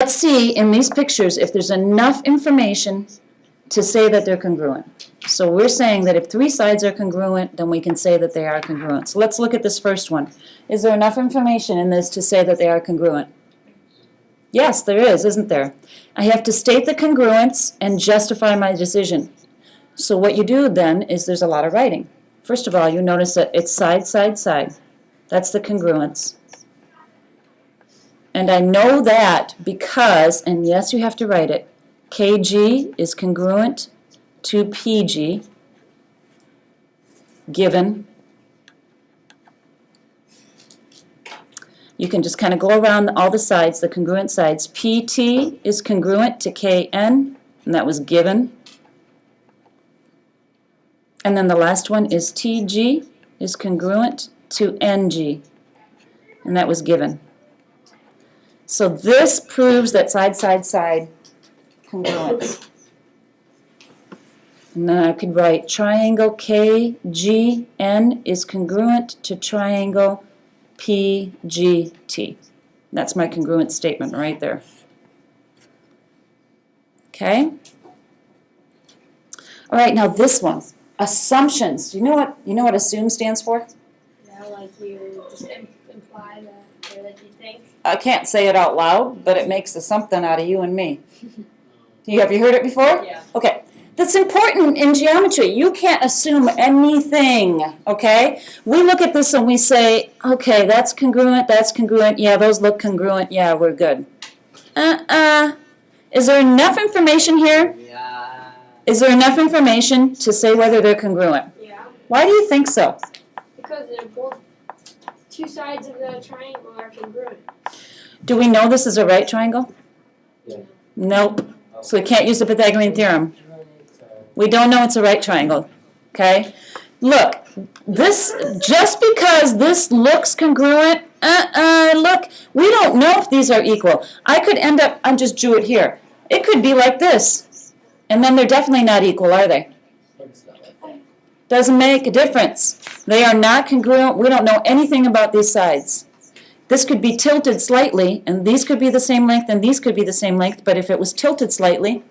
Let's see in these pictures if there's enough information to say that they're congruent. So we're saying that if three sides are congruent, then we can say that they are congruent. So let's look at this first one. Is there enough information in this to say that they are congruent? Yes, there is, isn't there? I have to state the congruence and justify my decision. So what you do then is there's a lot of writing. First of all, you notice that it's side, side, side. That's the congruence. And I know that because, and yes, you have to write it, KG is congruent to PG, given. You can just kind of go around all the sides, the congruent sides. PT is congruent to KN, and that was given. And then the last one is TG is congruent to NG, and that was given. So this proves that side, side, side congruence. And then I could write triangle KGN is congruent to triangle PGT. That's my congruent statement right there. Okay? All right, now this one. Assumptions. Do you know what assume stands for? Yeah, like you just imply that, or that you think. I can't say it out loud, but it makes a something out of you and me. Have you heard it before? Yeah. Okay. That's important in geometry. You can't assume anything, okay? We look at this and we say, okay, that's congruent, yeah, those look congruent, yeah, we're good. Is there enough information here? Yeah. Is there enough information to say whether they're congruent? Yeah. Why do you think so? Because they're both, two sides of the triangle are congruent. Do we know this is a right triangle? Yeah. Nope. So we can't use the Pythagorean theorem. We don't know it's a right triangle, okay? Look, this, just because this looks congruent, look, we don't know if these are equal. I could end up, I just drew it here. It could be like this, and then they're definitely not equal, are they? Doesn't make a difference. They are not congruent. We don't know anything about these sides. This could be tilted slightly, and these could be the same length, and these could be the same length, but if it was tilted slightly,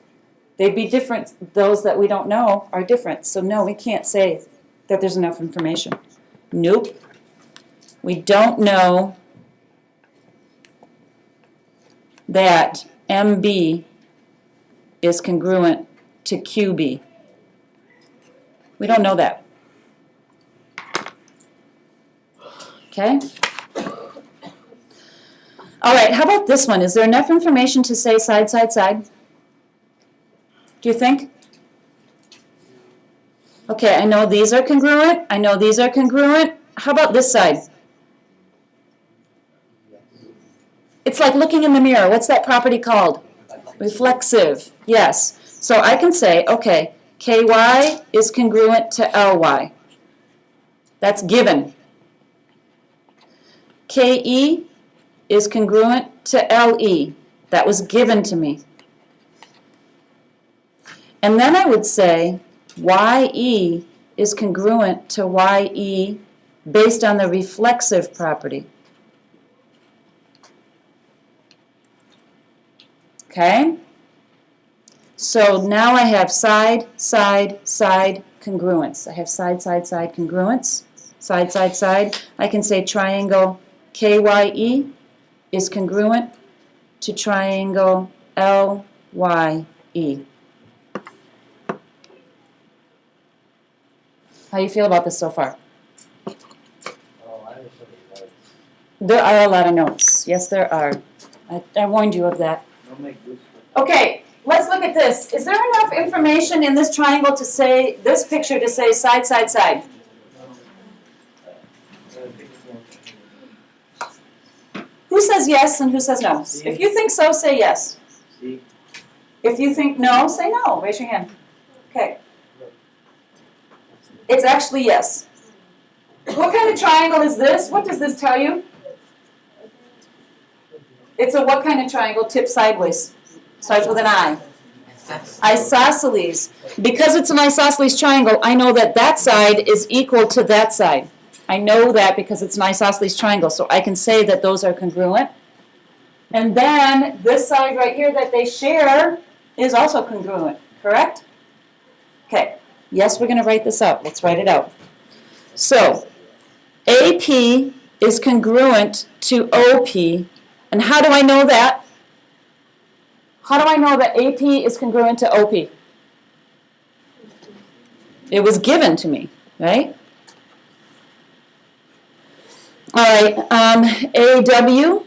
they'd be different. Those that we don't know are different. So no, we can't say that there's enough information. Nope. We don't know that MB is congruent to QB. We don't know that. Okay? All right, how about this one? Is there enough information to say side, side, side? Do you think? Okay, I know these are congruent. I know these are congruent. How about this side? It's like looking in the mirror. What's that property called? Reflexive. Yes. So I can say, okay, KY is congruent to LY. That's given. KE is congruent to LE. That was given to me. And then I would say YE is congruent to YE based on the reflexive property. Okay? So now I have side, side, side congruence. I have side, side, side congruence. Side, side, side. I can say triangle KYE is congruent to triangle LYE. How do you feel about this so far? There are a lot of notes. Yes, there are. I warned you of that. Okay, let's look at this. Is there enough information in this triangle to say, this picture to say side, side, side? Who says yes and who says no? If you think so, say yes. If you think no, say no. Raise your hand. Okay. It's actually yes. What kind of triangle is this? What does this tell you? It's a what kind of triangle? Tipped sideways. Starts with an I. Isosceles. Because it's an isosceles triangle, I know that that side is equal to that side. I know that because it's an isosceles triangle, so I can say that those are congruent. And then this side right here that they share is also congruent, correct? Okay, yes, we're going to write this out. Let's write it out. So, AP is congruent to OP. And how do I know that? How do I know that AP is congruent to OP? It was given to me, right? All right, AW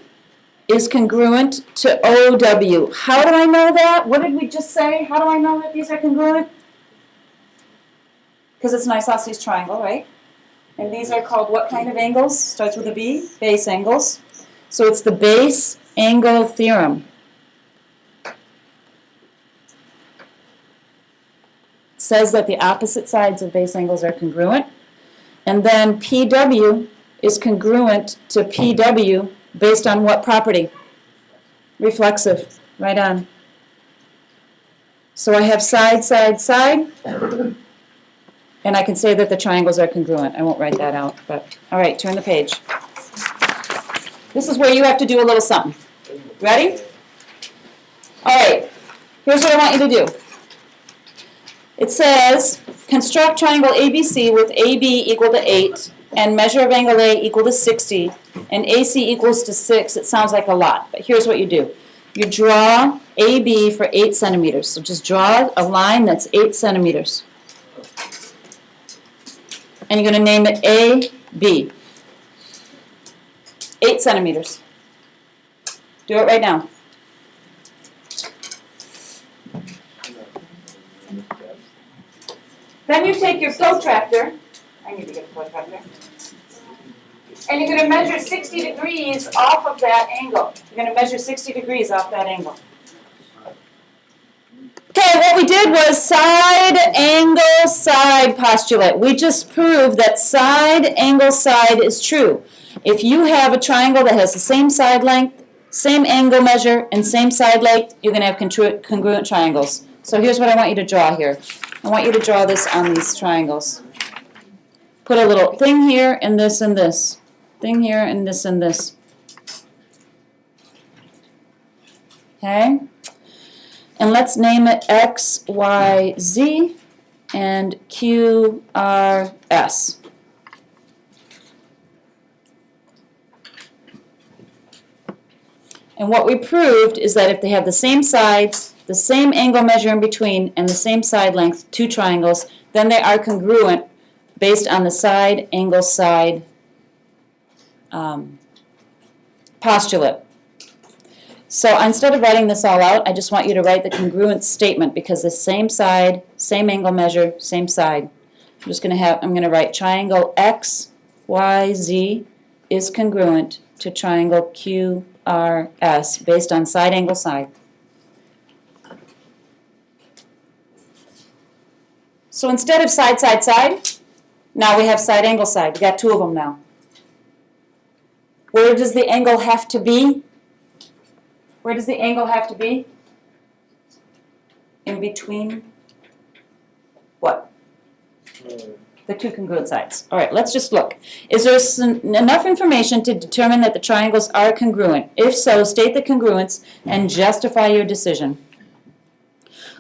is congruent to OW. How do I know that? What did we just say? How do I know that these are congruent? Because it's an isosceles triangle, right? And these are called what kind of angles? Starts with a B, base angles. So it's the base angle theorem. It says that the opposite sides of base angles are congruent. And then PW is congruent to PW based on what property? Reflexive, right on. So I have side, side, side. And I can say that the triangles are congruent. I won't write that out, but all right, turn the page. This is where you have to do a little something. Ready? All right, here's what I want you to do. It says, construct triangle ABC with AB equal to 8 and measure of angle A equal to 60 and AC equals to 6. It sounds like a lot, but here's what you do. You draw AB for 8 centimeters. So just draw a line that's 8 centimeters. And you're going to name it AB. 8 centimeters. Do it right now. Then you take your protractor. I need to get a protractor. And you're going to measure 60 degrees off of that angle. You're going to measure 60 degrees off that angle. Okay, what we did was side, angle, side postulate. We just proved that side, angle, side is true. If you have a triangle that has the same side length, same angle measure, and same side length, you're going to have congruent triangles. So here's what I want you to draw here. I want you to draw this on these triangles. Put a little thing here and this and this. Thing here and this and this. Okay? And let's name it X, Y, Z and Q, R, S. And what we proved is that if they have the same sides, the same angle measure in between, and the same side length, 2 triangles, then they are congruent based on the side, angle, side postulate. So instead of writing this all out, I just want you to write the congruent statement because the same side, same angle measure, same side. I'm going to write triangle X, Y, Z is congruent to triangle Q, R, S based on side, angle, side. So instead of side, side, side, now we have side, angle, side. We got 2 of them now. Where does the angle have to be? Where does the angle have to be? In between what? The 2 congruent sides. All right, let's just look. Is there enough information to determine that the triangles are congruent? If so, state the congruence and justify your decision.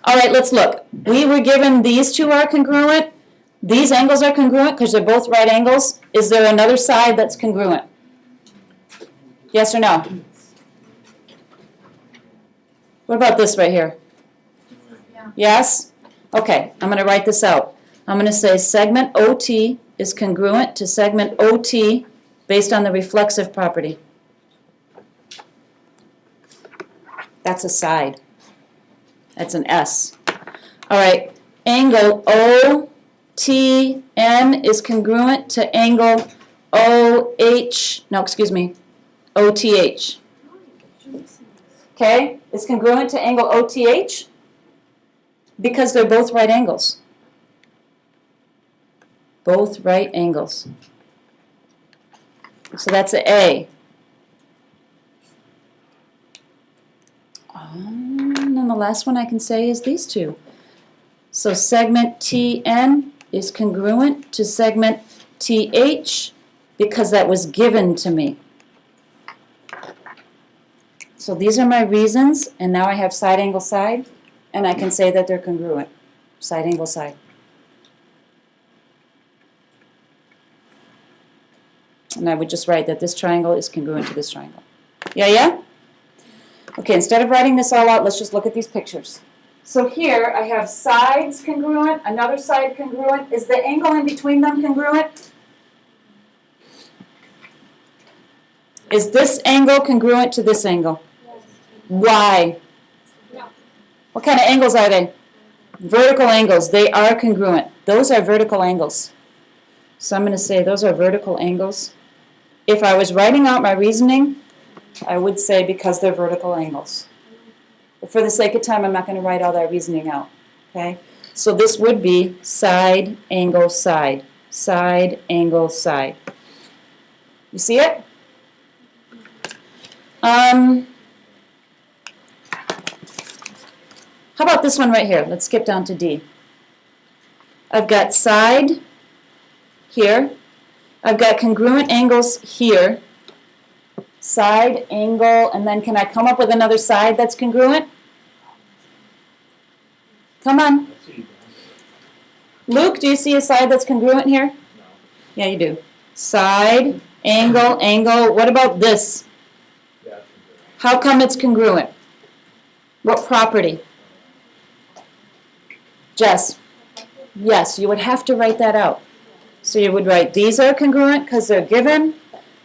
All right, let's look. We were given these 2 are congruent. These angles are congruent because they're both right angles. Is there another side that's congruent? Yes or no? What about this right here? Yeah. Yes? Okay, I'm going to write this out. I'm going to say segment OT is congruent to segment OT based on the reflexive property. That's a side. That's an S. All right, angle OTN is congruent to angle OTH. Okay, it's congruent to angle OTH because they're both right angles. Both right angles. So that's an A. And then the last one I can say is these 2. So segment TN is congruent to segment TH because that was given to me. So these are my reasons, and now I have side, angle, side, and I can say that they're congruent. Side, angle, side. And I would just write that this triangle is congruent to this triangle. Yeah, yeah? Okay, instead of writing this all out, let's just look at these pictures. So here I have sides congruent, another side congruent. Is the angle in between them congruent? Is this angle congruent to this angle? Yes. Why? No. What kind of angles are they? Vertical angles. They are congruent. Those are vertical angles. So I'm going to say those are vertical angles. If I was writing out my reasoning, I would say because they're vertical angles. But for the sake of time, I'm not going to write all that reasoning out. Okay? So this would be side, angle, side. Side, angle, side. You see it? How about this one right here? Let's skip down to D. I've got side here. I've got congruent angles here. Side, angle, and then can I come up with another side that's congruent? Come on. Luke, do you see a side that's congruent here? No. Yeah, you do. Side, angle, angle. What about this? Yeah. How come it's congruent? What property? Jess? Yes, you would have to write that out. So you would write these are congruent because they're given.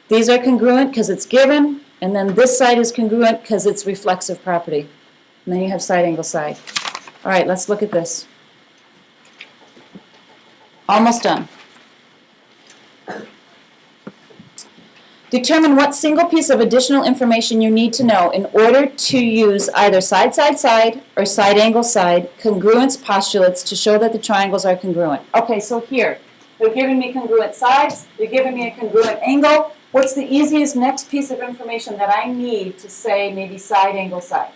These are congruent because it's given. And then this side is congruent because it's reflexive property. And then you have side, angle, side. All right, let's look at this. Almost done. Determine what single piece of additional information you need to know in order to use either side, side, side, or side, angle, side congruence postulates to show that the triangles are congruent. Okay, so here, they're giving me congruent sides, they're giving me a congruent angle. What's the easiest next piece of information that I need to say maybe side, angle, side?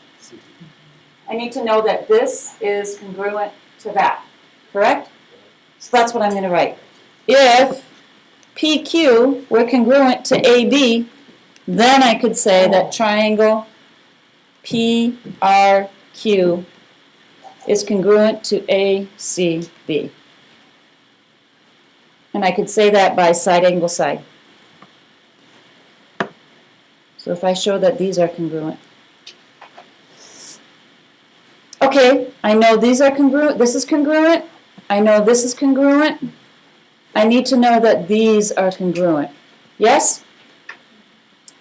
I need to know that this is congruent to that, correct? So that's what I'm going to write. If PQ were congruent to AB, then I could say that triangle PRQ is congruent to ACB. And I could say that by side, angle, side. So if I show that these are congruent. Okay, I know these are congruent, this is congruent. I know this is congruent. I need to know that these are congruent. Yes?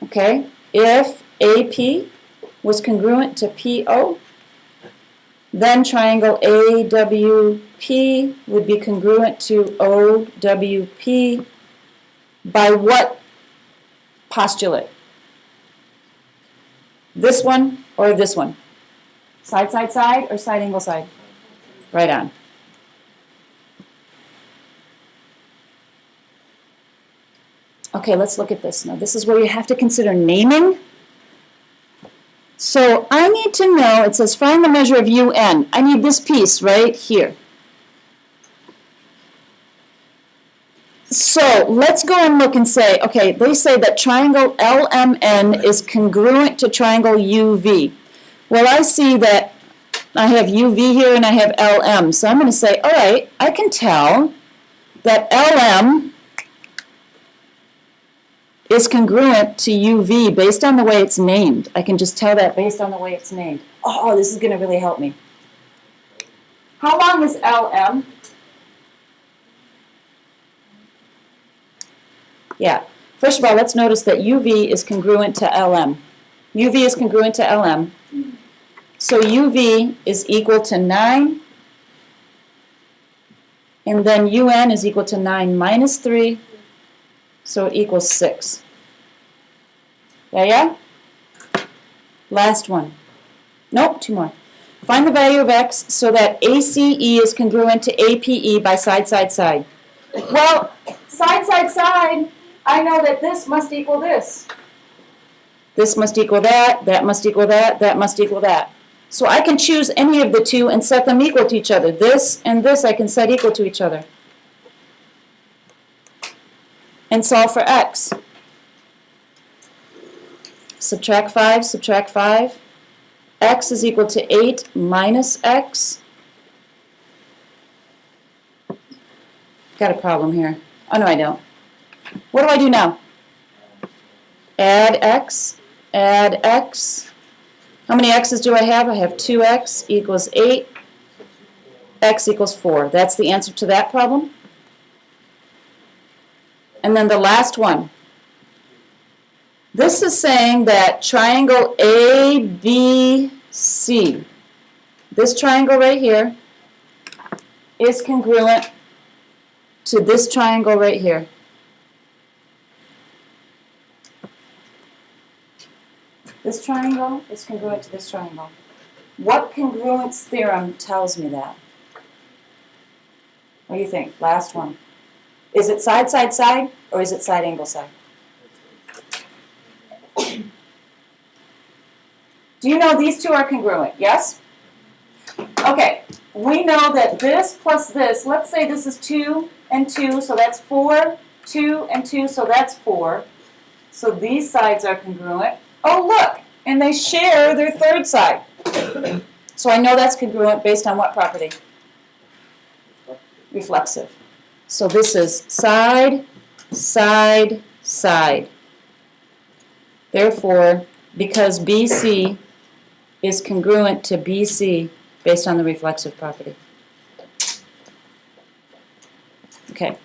Okay, if AP was congruent to PO, then triangle AWP would be congruent to OWP by what postulate? This one or this one? Side, side, side, or side, angle, side? Right on. Okay, let's look at this. Now, this is where you have to consider naming. So I need to know, it says find the measure of UN. I need this piece right here. So let's go and look and say, okay, they say that triangle LMN is congruent to triangle UV. Well, I see that I have UV here and I have LM. So I'm going to say, all right, I can tell that LM is congruent to UV based on the way it's named. I can just tell that based on the way it's named. Oh, this is going to really help me. How long is LM? Yeah. First of all, let's notice that UV is congruent to LM. UV is congruent to LM. So UV is equal to 9. And then UN is equal to 9 minus 3. So it equals 6. Yeah, yeah? Last one. Nope, 2 more. Find the value of x so that ACE is congruent to APE by side, side, side. Well, side, side, side, I know that this must equal this. This must equal that, that must equal that, that must equal that. So I can choose any of the two and set them equal to each other. This and this I can set equal to each other. And solve for x. subtract 5, subtract 5. X is equal to 8 minus X. Got a problem here. Oh, no, I don't. What do I do now? Add X, add X. How many X's do I have? I have 2X equals 8. X equals 4. That's the answer to that problem. And then the last one. This is saying that triangle ABC, this triangle right here, is congruent to this triangle right here. This triangle is congruent to this triangle. What congruence theorem tells me that? What do you think? Last one. Is it side, side, side, or is it side, angle, side? Do you know these two are congruent? Yes? Okay, we know that this plus this, let's say this is 2 and 2, so that's 4, 2 and 2, so that's 4. So these sides are congruent. Oh, look, and they share their third side. So I know that's congruent based on what property? Reflexive. So this is side, side, side. Therefore, because BC is congruent to BC based on the reflexive property. Okay.